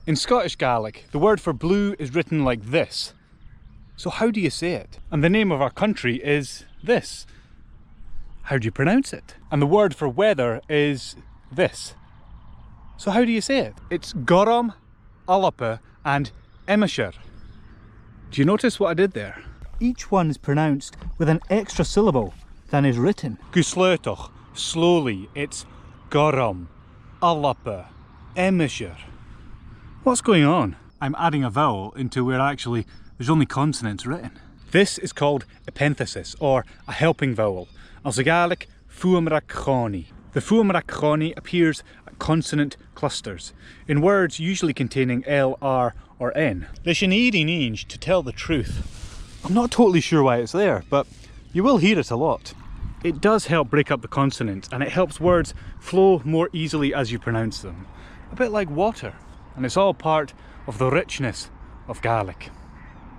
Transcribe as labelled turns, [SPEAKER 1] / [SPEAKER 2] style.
[SPEAKER 1] In Scottish Gaelic, the word for blue is written like this. So how do you say it? And the name of our country is this. How do you pronounce it? And the word for weather is this. So how do you say it? It's gorom, an-diugh and Epenthesis. Do you notice what I did there? Each one is pronounced with an extra syllable than is written. Gusleitoch, slowly, it's gorom, an-diugh, Epenthesis. What's going on? I'm adding a vowel into where actually there's only consonants written. This is called Epenthesis, or a helping vowel. As Gaelic, fhèin. The fhèin appears at consonant clusters, in words usually containing L, R or N. They should need to tell the truth. I'm not totally sure why it's there, but you will hear it a lot. It does help break up the consonants, and it helps words flow more easily as you pronounce them. A bit like water. And it's all part of the richness of Gaelic.